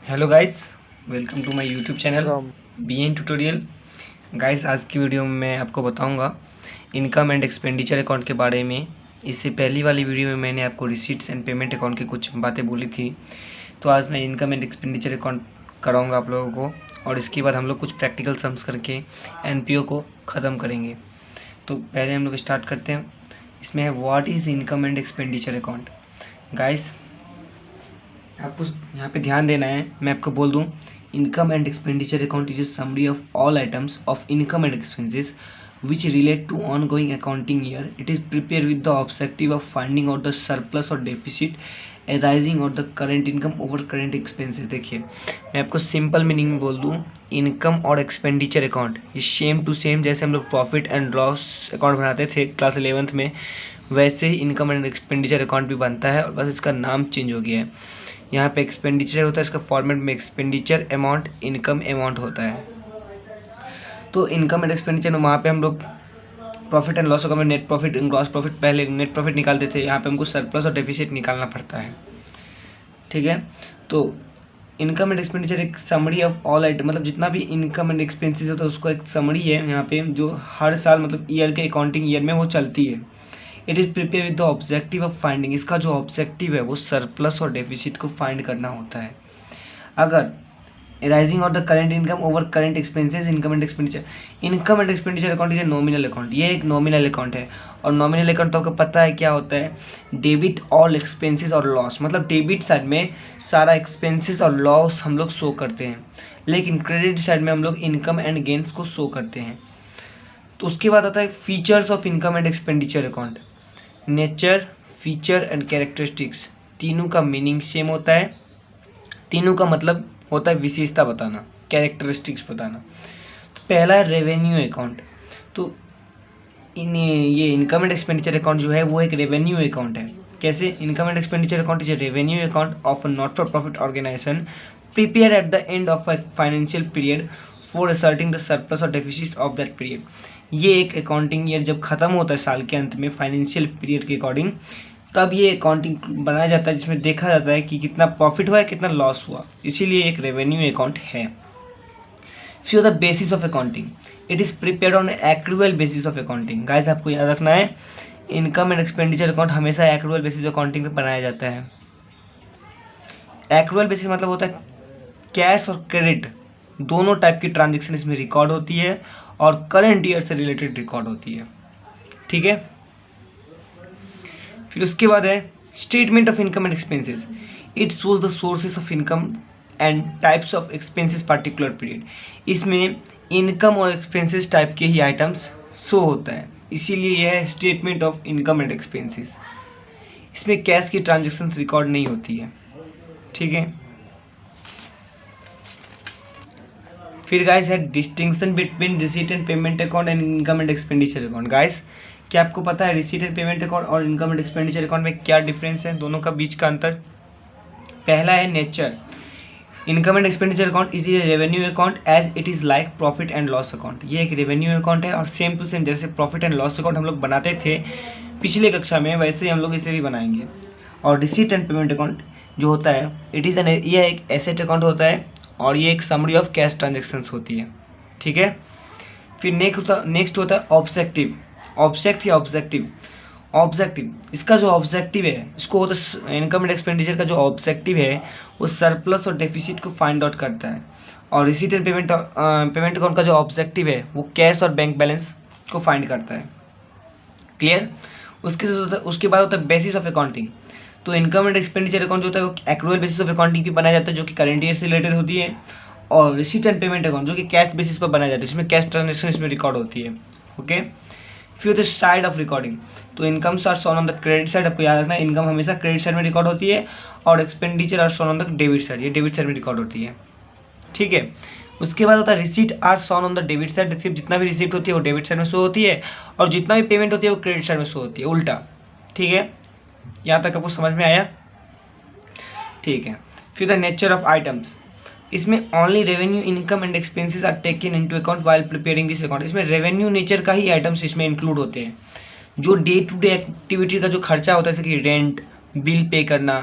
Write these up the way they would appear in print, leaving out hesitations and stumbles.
Hello guys, welcome to my YouTube channel from BN tutorial. Guys, आज की video में मैं आपको बताऊंगा इनकम एंड एक्सपेंडिचर अकाउंट के बारे में। इससे पहली वाली वीडियो में मैंने आपको रिसीट्स एंड पेमेंट अकाउंट की कुछ बातें बोली थी। तो आज मैं इनकम एंड एक्सपेंडिचर अकाउंट कराऊंगा आप लोगों को, और इसके बाद हम लोग कुछ प्रैक्टिकल सम्स करके एनपीओ को ख़त्म करेंगे। तो पहले हम लोग स्टार्ट करते हैं। इसमें है what is income and expenditure account. Guys, आपको यहाँ पे ध्यान देना है। मैं आपको बोल दूँ, income and expenditure account is A summary of all items of income and expenses which relate to ongoing accounting year. It is prepared with the objective of finding out the surplus or deficit arising out the current income over current expenses। देखिए, मैं आपको simple meaning में बोल दूँ, income और expenditure account ये same to same, जैसे हम लोग प्रॉफिट एंड लॉस अकाउंट बनाते थे क्लास 11th में, वैसे ही इनकम एंड एक्सपेंडिचर अकाउंट भी बनता है, और बस इसका नाम चेंज हो गया है। यहाँ पे एक्सपेंडिचर होता है, इसका फॉर्मेट में एक्सपेंडिचर अमाउंट, इनकम अमाउंट होता है। तो इनकम एंड एक्सपेंडिचर में वहाँ पे हम लोग प्रॉफिट एंड लॉस अकाउंट में नेट प्रॉफिट, ग्रॉस प्रॉफिट, पहले नेट प्रॉफिट निकालते थे। यहाँ पे हमको सरप्लस और डेफिसिट निकालना पड़ता है। ठीक है, तो इनकम एंड एक्सपेंडिचर एक समरी ऑफ ऑल आइटम, मतलब जितना भी इनकम एंड एक्सपेंसेस होता है उसको एक समरी है यहाँ पे, जो हर साल मतलब ईयर के अकाउंटिंग ईयर में वो चलती है। It is prepare with the objective of finding. इसका जो ऑब्जेक्टिव है वो सरप्लस और डेफिसिट को फाइंड करना होता है। अगर rising of the current income over current expenses, income and expenditure account is a nominal account. ये एक नॉमिनल अकाउंट है, और नॉमिनल अकाउंट तो आपको पता है क्या होता है, डेबिट ऑल एक्सपेंसेस और लॉस। मतलब डेबिट साइड में सारा एक्सपेंसेस और लॉस हम लोग शो करते हैं, लेकिन क्रेडिट साइड में हम लोग इनकम एंड गेन्स को शो करते हैं। तो उसके बाद आता है features of income and expenditure account. Nature, feature and characteristics, तीनों का मीनिंग सेम होता है। तीनों का मतलब होता है विशेषता बताना, कैरेक्टरिस्टिक्स बताना। तो पहला है रेवेन्यू अकाउंट। तो ये इनकम एंड एक्सपेंडिचर अकाउंट जो है वो एक रेवेन्यू अकाउंट है। कैसे? Income and expenditure account is a revenue account of a not for profit organisation prepare at the end of a financial period for ascertaining the surplus और deficit of that period. ये एक accounting year जब खत्म होता है साल के अंत में फाइनेंशियल पीरियड के अकॉर्डिंग, तब ये अकाउंटिंग बनाया जाता है, जिसमें देखा जाता है कि कितना प्रॉफिट हुआ है, कितना लॉस हुआ। इसीलिए एक रेवेन्यू अकाउंट है। फिर the basis of accounting, it is prepared on accrual basis of accounting. Guys, आपको याद रखना है, इनकम एंड एक्सपेंडिचर अकाउंट हमेशा एक्रूअल बेसिस अकाउंटिंग पे बनाया जाता है। एक्रूअल बेसिस मतलब होता है कैश और क्रेडिट दोनों टाइप की ट्रांजेक्शन इसमें रिकॉर्ड होती है, और करंट ईयर से रिलेटेड रिकॉर्ड होती है। ठीक है, फिर उसके बाद है statement of income and expenses. It shows the sources of income and types of expenses particular period. इसमें इनकम और एक्सपेंसेस टाइप के ही आइटम्स शो होता है, इसीलिए यह है statement of income and expenses. इसमें कैश की ट्रांजेक्शन रिकॉर्ड नहीं होती है। ठीक है, फिर गाइस है distinction between receipt and payment account and income and expenditure account. Guys, क्या आपको पता है रिसीट एंड पेमेंट अकाउंट और इनकम एंड एक्सपेंडिचर अकाउंट में क्या डिफरेंस है, दोनों का बीच का अंतर? पहला है nature. Income and expenditure account is a revenue account as it is like profit and loss account. ये एक रेवेन्यू अकाउंट है, और सेम टू सेम जैसे प्रॉफिट एंड लॉस अकाउंट हम लोग बनाते थे पिछले कक्षा में, वैसे ही हम लोग इसे भी बनाएंगे। और रिसीट एंड पेमेंट अकाउंट जो होता है, इट इज़ एन, ये एक एसेट अकाउंट होता है, और ये एक समरी ऑफ कैश ट्रांजेक्शन्स होती है। ठीक है, फिर नेक्स्ट होता है ऑब्जेक्टिव। ऑब्जेक्टिव इसका जो ऑब्जेक्टिव है, इसको होता है इनकम एंड एक्सपेंडिचर का जो ऑब्जेक्टिव है वो सरप्लस और डेफिसिट को फाइंड आउट करता है। और रिसीट एंड पेमेंट अकाउंट का जो ऑब्जेक्टिव है वो कैश और बैंक बैलेंस को फाइंड करता है। क्लियर? उसके बाद होता है बेसिस ऑफ अकाउंटिंग। तो इनकम एंड एक्सपेंडिचर अकाउंट जो होता है वो एक्रूअल बेसिस ऑफ अकाउंटिंग पे बनाया जाता है, जो कि करंट ईयर से रिलेटेड होती है। और रिसीट एंड पेमेंट अकाउंट जो कि कैश बेसिस पर बनाया जाता है, जिसमें कैश ट्रांजेक्शन इसमें रिकॉर्ड होती है। ओके, फिर द साइड ऑफ रिकॉर्डिंग। तो income are shown on the credit side. आपको याद रखना है, इनकम हमेशा क्रेडिट साइड में रिकॉर्ड होती है, और expenditure are shown on the debit side, ये डेबिट साइड में रिकॉर्ड होती है। ठीक है, उसके बाद होता है receipt are shown on the debit side. Receipt जितना भी रिसीप्ट होती है वो डेबिट साइड में शो होती है, और जितना भी पेमेंट होती है वो क्रेडिट साइड में शो होती है, उल्टा। ठीक है, यहाँ तक आपको समझ में आया? ठीक है, फिर द नेचर ऑफ आइटम्स। इसमें only revenue, income and expenses are taken into account while preparing this account. इसमें रेवेन्यू नेचर का ही आइटम्स इसमें इंक्लूड होते हैं। जो डे टू डे एक्टिविटी का जो खर्चा होता है, जैसे कि रेंट, बिल पे करना,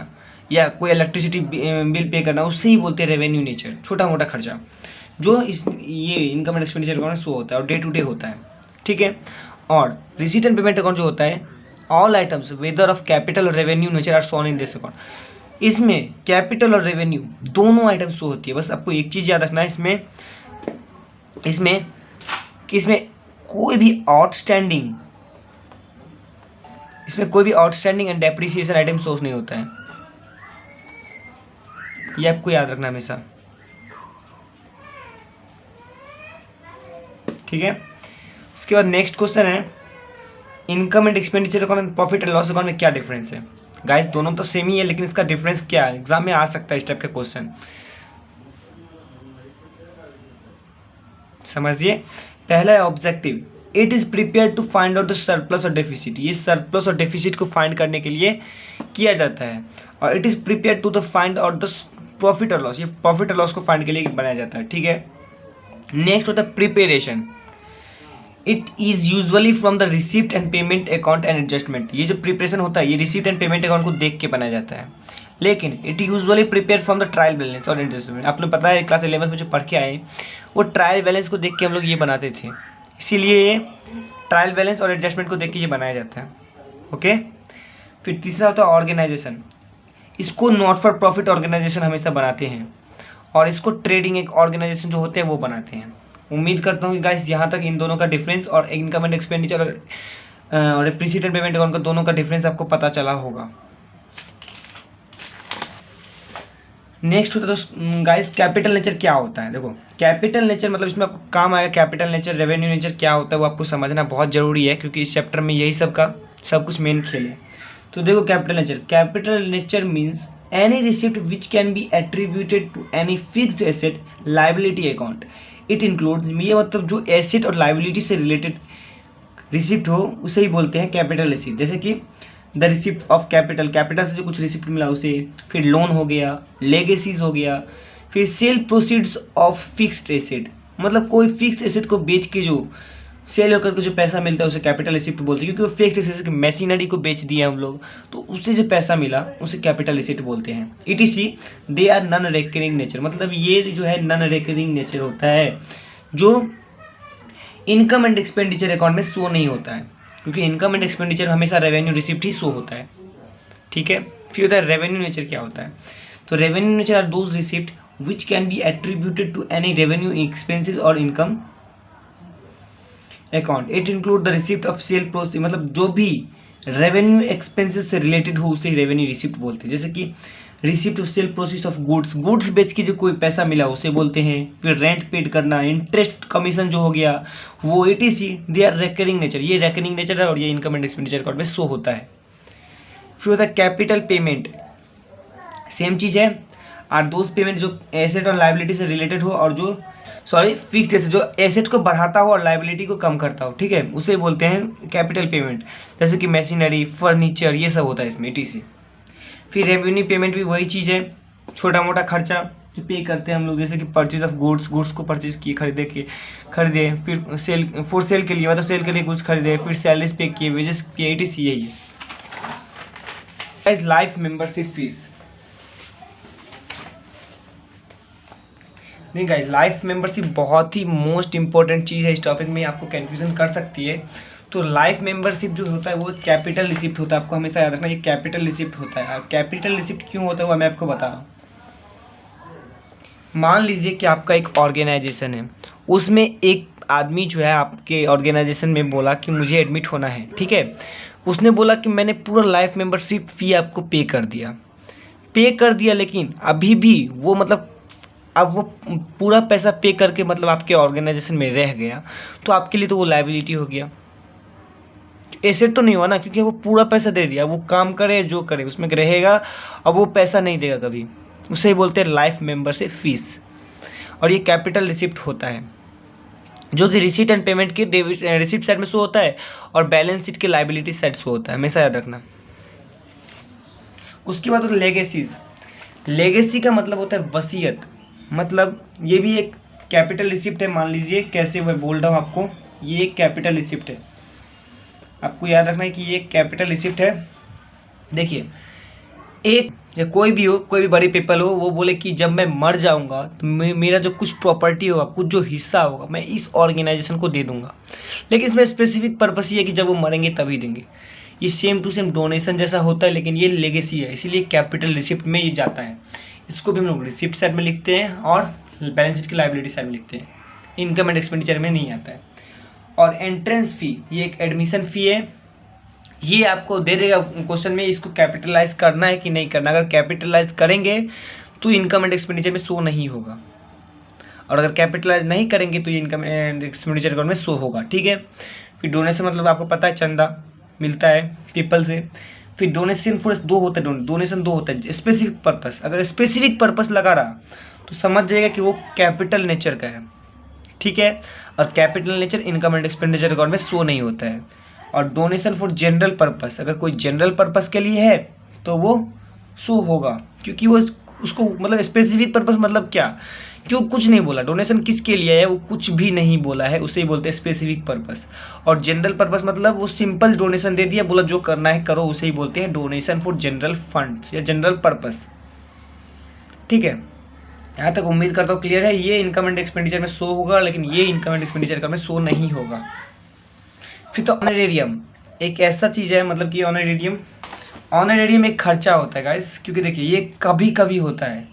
या कोई इलेक्ट्रिसिटी बिल पे करना, उससे ही बोलते हैं रेवेन्यू नेचर, छोटा मोटा खर्चा जो ये इनकम एंड एक्सपेंडिचर अकाउंट में शो होता है और डे टू डे होता है, ठीक है। और रिसीट एंड पेमेंट अकाउंट जो होता है, all items whether of capital और revenue nature are shown in this account. इसमें कैपिटल और रेवेन्यू दोनों आइटम शो होती है। बस आपको एक चीज़ याद रखना है इसमें कोई भी outstanding and depreciation item show नहीं होता है, ये आपको याद रखना हमेशा, ठीक है। उसके बाद नेक्स्ट क्वेश्चन है, income and expenditure account, profit and loss account में क्या डिफरेंस है। गाइस दोनों तो सेम ही है, लेकिन इसका डिफरेंस क्या है, एग्जाम में आ सकता है इस टाइप का क्वेश्चन, समझिए। पहला है objective, it is prepare to find out the surplus और डेफिसिट। ये सरप्लस और डेफिसिट को फाइंड करने के लिए किया जाता है। और it is prepare to the find out the profit और लॉस, ये प्रॉफिट और लॉस को फाइंड के लिए बनाया जाता है, ठीक है। नेक्स्ट होता है preparation, it is usually from the receipt and payment account and adjustment. ये जो प्रिपरेशन होता है ये रिसिप्ट एंड पेमेंट अकाउंट को देख के बनाया जाता है, लेकिन it usually prepare from the trial balance और एडजस्टमेंट। आप लोग पता है क्लास 11 में जो पढ़ के आए वो ट्रायल बैलेंस को देख के हम लोग ये बनाते थे, इसीलिए ये ट्रायल बैलेंस और एडजस्टमेंट को देख के ये बनाया जाता है, ओके। फिर तीसरा होता है ऑर्गेनाइजेशन, इसको नॉट फॉर प्रॉफिट ऑर्गेनाइजेशन हमेशा बनाते हैं, और इसको ट्रेडिंग एक ऑर्गेनाइजेशन जो होते हैं वो बनाते हैं। उम्मीद करता हूँ कि गाइस यहाँ तक इन दोनों का डिफरेंस और इनकम एंड एक्सपेंडिचर और रिसीट एंड पेमेंट अकाउंट का दोनों का डिफरेंस आपको पता चला होगा। नेक्स्ट होता है गाइस कैपिटल नेचर क्या होता है। देखो कैपिटल नेचर मतलब इसमें आपको काम आएगा, कैपिटल नेचर रेवेन्यू नेचर क्या होता है वो आपको समझना बहुत ज़रूरी है, क्योंकि इस चैप्टर में यही सब कुछ मेन खेल है। तो देखो capital nature means any receipt which can be attributed to any fixed asset liability account. It includes, ये मतलब जो एसेट और लाइबिलिटी से रिलेटेड रिसिप्ट हो उसे ही बोलते हैं कैपिटल रिसिप्ट। जैसे कि द रिसिप्ट ऑफ कैपिटल से जो कुछ रिसिप्ट मिला उसे, फिर लोन हो गया, लेगेसीज हो गया, फिर sale proceeds of fixed asset, मतलब कोई फिक्स्ड एसेट को बेच के जो सेल होकर के जो पैसा मिलता है उसे कैपिटल रिसिप्ट बोलते हैं, क्योंकि वो फिक्स्ड एसेट मशीनरी को बेच दिया हम लोग तो उससे जो पैसा मिला उसे कैपिटल रिसिप्ट बोलते हैं। ETC they are non recurring nature, मतलब ये जो है नॉन रिकरिंग नेचर होता है जो इनकम एंड एक्सपेंडिचर अकाउंट में शो नहीं होता है, क्योंकि इनकम एंड एक्सपेंडिचर हमेशा रेवेन्यू रिसिप्ट ही शो होता है, ठीक है। फिर होता है रेवेन्यू नेचर क्या होता है। तो revenue nature are those receipt which can be attributed to any revenue expenses और income account. It include the receipt of sale proceed, मतलब जो भी रेवेन्यू एक्सपेंसेस से रिलेटेड हो उसे रेवेन्यू रिसिप्ट बोलते हैं। जैसे कि receipt of sale proceed of goods बेच के जो कोई पैसा मिला उसे बोलते हैं। फिर रेंट पेड करना, इंटरेस्ट कमीशन जो हो गया वो, ETC they are recurring nature, ये रेकरिंग नेचर है और ये इनकम एंड एक्सपेंडिचर अकाउंट में शो होता है। फिर होता है कैपिटल पेमेंट, सेम चीज़ है, आर दोज पेमेंट जो एसेट और लाइबिलिटी से रिलेटेड हो और जो फिक्स्ड एसेट जो एसेट को बढ़ाता हो और लाइबिलिटी को कम करता हो, ठीक है, उसे बोलते हैं कैपिटल पेमेंट। जैसे कि मशीनरी, फर्नीचर, ये सब होता है इसमें ETC। फिर रेवेन्यू पेमेंट भी वही चीज़ है, छोटा मोटा खर्चा जो पे करते हैं हम लोग, जैसे कि परचेज ऑफ गुड्स को परचेज किए, खरीदे, फिर सेल के लिए, मतलब सेल के लिए गुड्स खरीदे, फिर सैलरीज पे किए, वेजेस किए, ETC यही है। लाइफ मेंबरशिप फीस, नहीं गाइस लाइफ मेंबरशिप बहुत ही मोस्ट इंपॉर्टेंट चीज़ है, इस टॉपिक में आपको कन्फ्यूजन कर सकती है। तो लाइफ मेंबरशिप जो होता है वो कैपिटल रिसिप्ट होता है, आपको हमेशा याद रखना ये कैपिटल रिसिप्ट होता है। कैपिटल रिसिप्ट क्यों होता है वो मैं आपको बता रहा हूँ। मान लीजिए कि आपका एक ऑर्गेनाइजेशन है, उसमें एक आदमी जो है आपके ऑर्गेनाइजेशन में बोला कि मुझे एडमिट होना है, ठीक है। उसने बोला कि मैंने पूरा लाइफ मेंबरशिप फ़ी आपको पे कर दिया, लेकिन अभी भी वो मतलब अब वो पूरा पैसा पे करके मतलब आपके ऑर्गेनाइजेशन में रह गया, तो आपके लिए तो वो लायबिलिटी हो गया, एसेट तो नहीं हुआ ना, क्योंकि वो पूरा पैसा दे दिया, वो काम करे जो करे उसमें रहेगा, अब वो पैसा नहीं देगा कभी, उसे ही बोलते हैं लाइफ मेंबरशिप फीस। और ये कैपिटल रिसिप्ट होता है जो कि रिसीट एंड पेमेंट की रिसिप्ट साइड में शो होता है और बैलेंस शीट के लायबिलिटी साइड शो होता है, हमेशा याद रखना। उसके बाद होता है लेगेसी का मतलब होता है वसीयत, मतलब ये भी एक कैपिटल रिसिप्ट है। मान लीजिए कैसे मैं बोल रहा हूँ आपको, ये एक कैपिटल रिसिप्ट है, आपको याद रखना है कि ये कैपिटल रिसिप्ट है। देखिए एक या कोई भी हो, कोई भी बड़ी पीपल हो, वो बोले कि जब मैं मर जाऊंगा तो मेरा जो कुछ प्रॉपर्टी होगा, कुछ जो हिस्सा होगा, मैं इस ऑर्गेनाइजेशन को दे दूंगा। लेकिन इसमें स्पेसिफिक पर्पस ये है कि जब वो मरेंगे तभी देंगे। ये सेम टू सेम डोनेशन जैसा होता है, लेकिन ये लेगेसी है, इसीलिए कैपिटल रिसिप्ट में ये जाता है। इसको भी हम लोग रिसिप्ट साइड में लिखते हैं और बैलेंस शीट की लायबिलिटी साइड में लिखते हैं, इनकम एंड एक्सपेंडिचर में नहीं आता है। और एंट्रेंस फी, ये एक एडमिशन फ़ी है, ये आपको दे देगा क्वेश्चन में, इसको कैपिटलाइज करना है कि नहीं करना। अगर कैपिटलाइज करेंगे तो इनकम एंड एक्सपेंडिचर में शो नहीं होगा, और अगर कैपिटलाइज नहीं करेंगे तो ये इनकम एंड एक्सपेंडिचर अकाउंट में शो होगा, ठीक है। फिर डोनेशन मतलब आपको पता है, चंदा मिलता है पीपल से। फिर डोनेशन फॉर दो होता है, डोनेशन दो होता है, स्पेसिफिक पर्पस। अगर स्पेसिफिक पर्पस लगा रहा तो समझ जाएगा कि वो कैपिटल नेचर का है, ठीक है। और capital nature income and expenditure account में शो नहीं होता है। और डोनेशन फॉर जनरल पर्पस, अगर कोई जनरल पर्पस के लिए है तो वो शो होगा, क्योंकि वो उसको मतलब स्पेसिफिक पर्पस मतलब क्या, क्यों कुछ नहीं बोला, डोनेशन किसके लिए है वो कुछ भी नहीं बोला है, उसे ही बोलते हैं स्पेसिफिक पर्पस। और जनरल पर्पस मतलब वो सिंपल डोनेशन दे दिया, बोला जो करना है करो, उसे ही बोलते हैं डोनेशन फॉर जनरल फंड्स या जनरल पर्पस, ठीक है। यहाँ तक उम्मीद करता हूँ क्लियर है। ये इनकम एंड एक्सपेंडिचर में शो होगा, लेकिन ये इनकम एंड एक्सपेंडिचर का में शो नहीं होगा। फिर तो ऑनरेरियम एक ऐसा चीज़ है, मतलब कि ऑनरेरियम एक खर्चा होता है गाइस, क्योंकि देखिए ये कभी कभी होता है।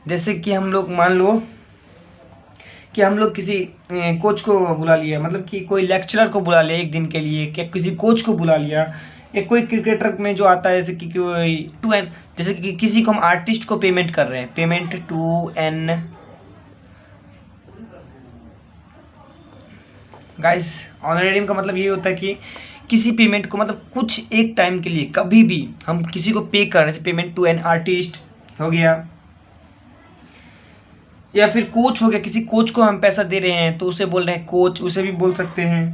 जैसे कि हम लोग मान लो कि हम लोग किसी कोच को बुला लिया, मतलब कि कोई लेक्चरर को बुला लिया एक दिन के लिए, क्या किसी कोच को बुला लिया, या कोई क्रिकेटर में जो आता है जैसे कि कोई टू एन, जैसे कि किसी को हम आर्टिस्ट को पेमेंट कर रहे हैं, payment to an guys. Honorarium का मतलब ये होता है कि किसी पेमेंट को मतलब कुछ एक टाइम के लिए कभी भी हम किसी को पे कर रहे हैं, पेमेंट टू एन आर्टिस्ट हो गया, या फिर कोच हो गया, किसी कोच को हम पैसा दे रहे हैं तो उसे बोल रहे हैं कोच, उसे भी बोल सकते हैं,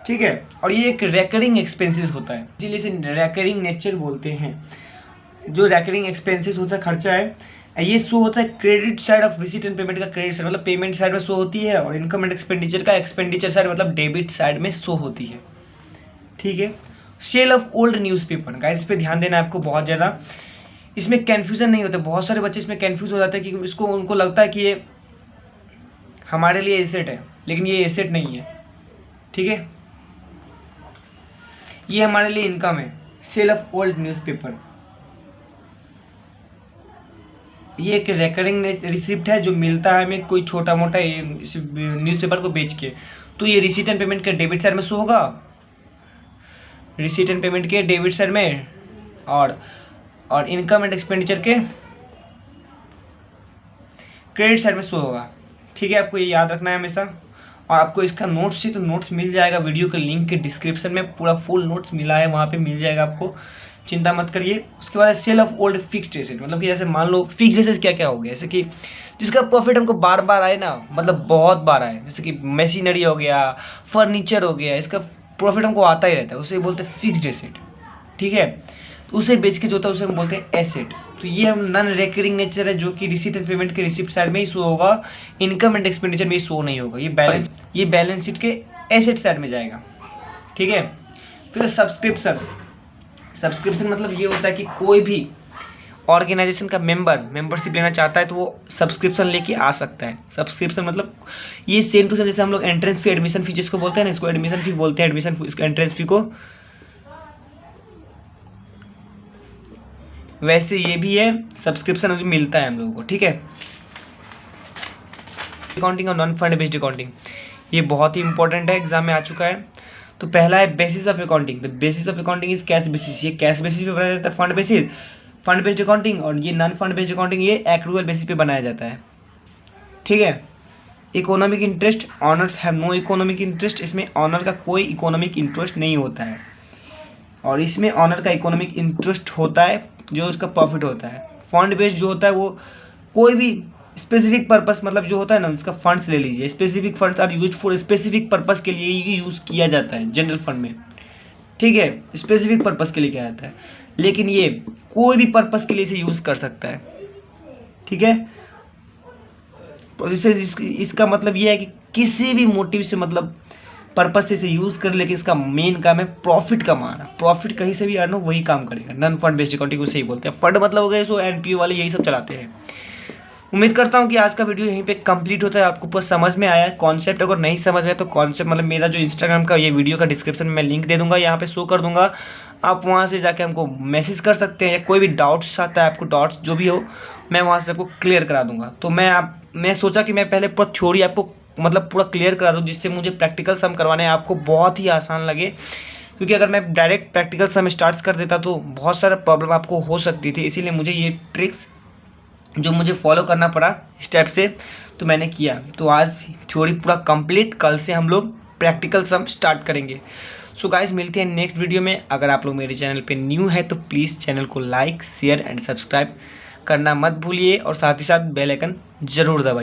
ठीक है। और ये एक रेकरिंग एक्सपेंसेस होता है, इसीलिए इसे रेकरिंग नेचर बोलते हैं। जो रेकरिंग एक्सपेंसेस होता है, खर्चा है, ये शो होता है credit side of receipt and payment का, क्रेडिट साइड मतलब पेमेंट साइड में शो होती है, और इनकम एंड एक्सपेंडिचर का एक्सपेंडिचर साइड मतलब डेबिट साइड में शो होती है, ठीक है। Sale of old newspaper, guys इस पे ध्यान देना है आपको बहुत ज़्यादा, इसमें कन्फ्यूज़न नहीं होता। बहुत सारे बच्चे इसमें कन्फ्यूज हो जाते हैं कि इसको उनको लगता है कि ये हमारे लिए एसेट है, लेकिन ये एसेट नहीं है, ठीक है। ये हमारे लिए इनकम है, सेल ऑफ ओल्ड न्यूज़पेपर। ये एक रेकरिंग रिसिप्ट है जो मिलता है हमें कोई छोटा मोटा न्यूज़पेपर को बेच के, तो ये रिसीट एंड पेमेंट के डेबिट साइड में शो होगा, रिसीट एंड पेमेंट के डेबिट साइड में, और इनकम एंड एक्सपेंडिचर के क्रेडिट साइड में शो होगा, ठीक है। आपको ये याद रखना है हमेशा। और आपको इसका नोट्स चाहिए तो नोट्स मिल जाएगा, वीडियो के लिंक के डिस्क्रिप्शन में पूरा फुल नोट्स मिला है, वहाँ पे मिल जाएगा आपको, चिंता मत करिए। उसके बाद sale of old fixed asset, मतलब कि जैसे मान लो फिक्स्ड एसेट क्या क्या हो गया, जैसे कि जिसका प्रॉफिट हमको बार बार आए ना, मतलब बहुत बार आए, जैसे कि मशीनरी हो गया, फर्नीचर हो गया, इसका प्रॉफिट हमको आता ही रहता है, उसे बोलते हैं फिक्स्ड एसेट, ठीक है। तो उसे बेच के जो होता है उसे हम बोलते हैं एसेट। तो ये हम नॉन रेकरिंग नेचर है, जो कि रिसीट एंड पेमेंट के रिसिप्ट साइड में ही शो होगा, इनकम एंड एक्सपेंडिचर में ही शो नहीं होगा, ये बैलेंस शीट के एसेट साइड में जाएगा, ठीक है। फिर सब्सक्रिप्शन मतलब ये होता है कि कोई भी ऑर्गेनाइजेशन का मेंबरशिप लेना चाहता है तो वो सब्सक्रिप्शन लेके आ सकता है। सब्सक्रिप्शन मतलब ये सेम टू सेम जैसे हम लोग एंट्रेंस फी एडमिशन फी जिसको बोलते हैं ना, इसको एडमिशन फी बोलते हैं, एडमिशन फी इसको एंट्रेंस फी को, वैसे ये भी है सब्सक्रिप्शन मुझे मिलता है हम लोगों को, ठीक है। अकाउंटिंग और नॉन फंड बेस्ड अकाउंटिंग, ये बहुत ही इंपॉर्टेंट है, एग्जाम में आ चुका है। तो पहला है basis of accounting. The basis of accounting is cash basis, ये कैश बेसिस पे बनाया जाता है, फंड बेस्ड अकाउंटिंग, और ये नॉन फंड बेस्ड अकाउंटिंग ये एक्रूअल बेसिस पे बनाया जाता है, ठीक है। Economic interest, owners have no economic interest, इसमें ऑनर का कोई इकोनॉमिक इंटरेस्ट नहीं होता है, और इसमें ऑनर का इकोनॉमिक इंटरेस्ट होता है जो उसका प्रॉफिट होता है। फंड बेस्ड जो होता है वो कोई भी स्पेसिफिक पर्पस, मतलब जो होता है ना उसका फंड्स ले लीजिए, specific funds are use for specific purpose के लिए ही यूज़ किया जाता है जनरल फंड में, ठीक है। स्पेसिफिक पर्पस के लिए किया जाता है, लेकिन ये कोई भी पर्पस के लिए इसे यूज़ कर सकता है, ठीक है। तो इसका मतलब ये है कि किसी भी मोटिव से, मतलब पर्पज से इसे यूज़ कर, लेकिन इसका मेन काम है प्रॉफिट कमाना। प्रॉफिट कहीं से भी अर्न हो वही काम करेगा। नॉन फंड बेस्ड अकाउंटिंग उसे ही बोलते हैं। फंड मतलब हो गया सो एनपीओ वाले यही सब चलाते हैं। उम्मीद करता हूँ कि आज का वीडियो यहीं पे कंप्लीट होता है। आपको पूरा समझ में आया है कॉन्सेप्ट। अगर नहीं समझ में आया तो कॉन्सेप्ट मतलब मेरा जो इंस्टाग्राम का ये वीडियो का डिस्क्रिप्शन में मैं लिंक दे दूंगा, यहाँ पे शो कर दूंगा। आप वहाँ से जाके हमको मैसेज कर सकते हैं, या कोई भी डाउट्स आता है आपको, डाउट्स जो भी हो मैं वहाँ से आपको क्लियर करा दूंगा। तो मैं सोचा कि मैं पहले पूरा थ्योरी आपको मतलब पूरा क्लियर करा दूँ, जिससे मुझे प्रैक्टिकल सम करवाने आपको बहुत ही आसान लगे। क्योंकि अगर मैं डायरेक्ट प्रैक्टिकल सम स्टार्ट कर देता तो बहुत सारा प्रॉब्लम आपको हो सकती थी, इसीलिए मुझे ये ट्रिक्स जो मुझे फॉलो करना पड़ा स्टेप से तो मैंने किया। तो आज थ्योरी पूरा कंप्लीट, कल से हम लोग प्रैक्टिकल सम स्टार्ट करेंगे। सो गाइस मिलते हैं नेक्स्ट वीडियो में। अगर आप लोग मेरे चैनल पे न्यू है तो प्लीज़ चैनल को लाइक शेयर एंड सब्सक्राइब करना मत भूलिए, और साथ ही साथ बेल आइकन ज़रूर दबाइए।